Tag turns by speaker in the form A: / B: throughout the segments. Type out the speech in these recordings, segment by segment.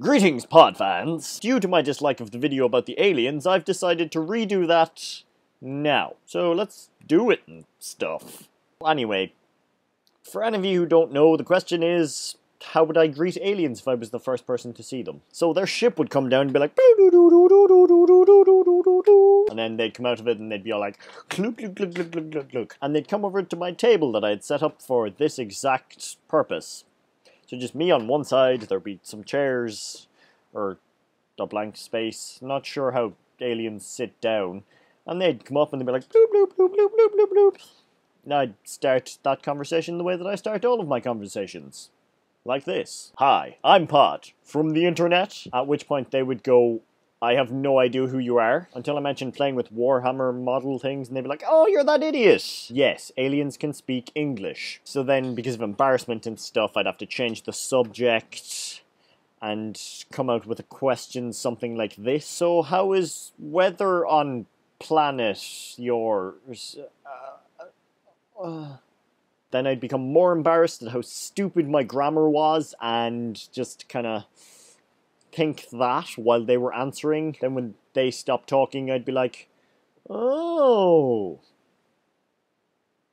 A: Greetings, pod fans! Due to my dislike of the video about the aliens, I've decided to redo that now. So let's do it and stuff. Anyway, for any of you who don't know, the question is, how would I greet aliens if I was the first person to see them? So their ship would come down and be like, and then they'd come out of it and they'd be all like, clunk, clunk, clunk, clunk, clunk, clunk, clunk. And they'd come over to my table that I had set up for this exact purpose. So just me on one side, there'd be some chairs, or a blank space, not sure how aliens sit down, and they'd come up and they'd be like, bloop, bloop, bloop, bloop, bloop, bloop, bloop. And I'd start that conversation the way that I start all of my conversations. Like this. Hi, I'm Pod, from the internet, at which point they would go, I have no idea who you are, until I mentioned playing with Warhammer model things, and they'd be like, oh, you're that idiot! Yes, aliens can speak English. So then, because of embarrassment and stuff, I'd have to change the subject, and come out with a question something like this. So how is weather on planet yours? Then I'd become more embarrassed at how stupid my grammar was, and just kinda think that while they were answering. Then when they stopped talking, I'd be like, oh.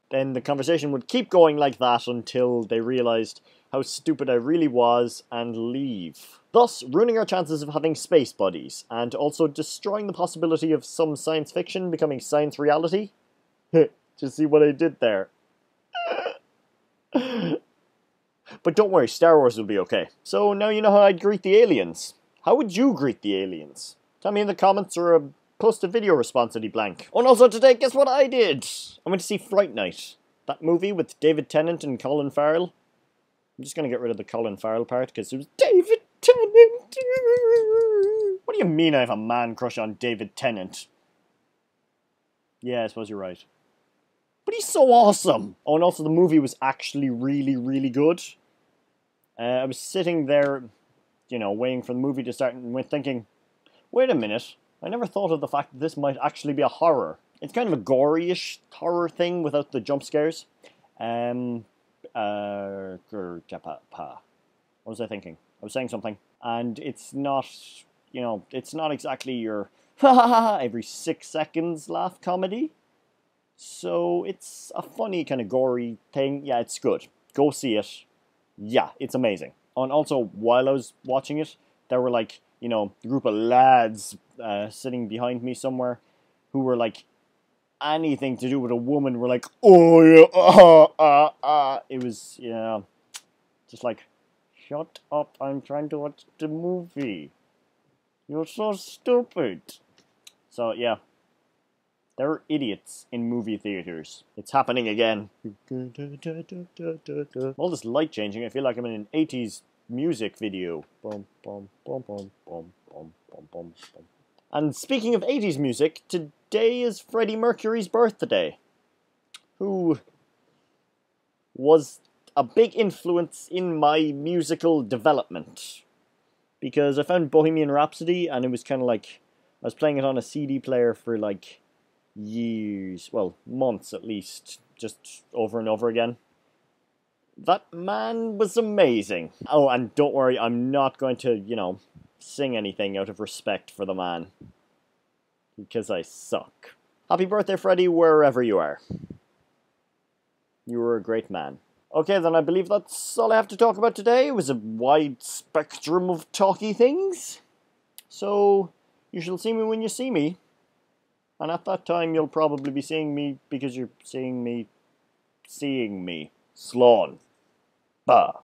A: Then the conversation would keep going like that until they realized how stupid I really was and leave. Thus, ruining our chances of having space buddies, and also destroying the possibility of some science fiction becoming science reality. Just see what I did there. But don't worry, Star Wars will be okay. So now you know how I'd greet the aliens. How would you greet the aliens? Tell me in the comments or post a video response any blank. Oh, and also today, guess what I did? I went to see Fright Night. That movie with David Tennant and Colin Farrell. I'm just gonna get rid of the Colin Farrell part because it was David Tennant. What do you mean I have a man crush on David Tennant? Yeah, I suppose you're right. But he's so awesome! Oh, and also the movie was actually really, really good. I was sitting there, you know, waiting for the movie to start and thinking, wait a minute, I never thought of the fact that this might actually be a horror. It's kind of a gory-ish horror thing without the jump scares. What was I thinking? I was saying something. And it's not, you know, it's not exactly your ha ha ha every 6 seconds laugh comedy. So it's a funny kind of gory thing. Yeah, it's good. Go see it. Yeah, it's amazing. And also, while I was watching it, there were like, you know, a group of lads sitting behind me somewhere who were like, anything to do with a woman were like, oh yeah, It was, you know, just like, shut up, I'm trying to watch the movie. You're so stupid. So, yeah. There are idiots in movie theaters. It's happening again. All this light changing, I feel like I'm in an 80s music video. Bum, bum, bum, bum, bum, bum, bum, bum, bum. And speaking of 80s music, today is Freddie Mercury's birthday, who was a big influence in my musical development. Because I found Bohemian Rhapsody, and it was kind of like, I was playing it on a CD player for like years, well, months at least, just over and over again. That man was amazing. Oh, and don't worry, I'm not going to, you know, sing anything out of respect for the man. Because I suck. Happy birthday, Freddie, wherever you are. You were a great man. Okay, then I believe that's all I have to talk about today. It was a wide spectrum of talky things. So, you shall see me when you see me. And at that time, you'll probably be seeing me because you're seeing me. Slán. Bah.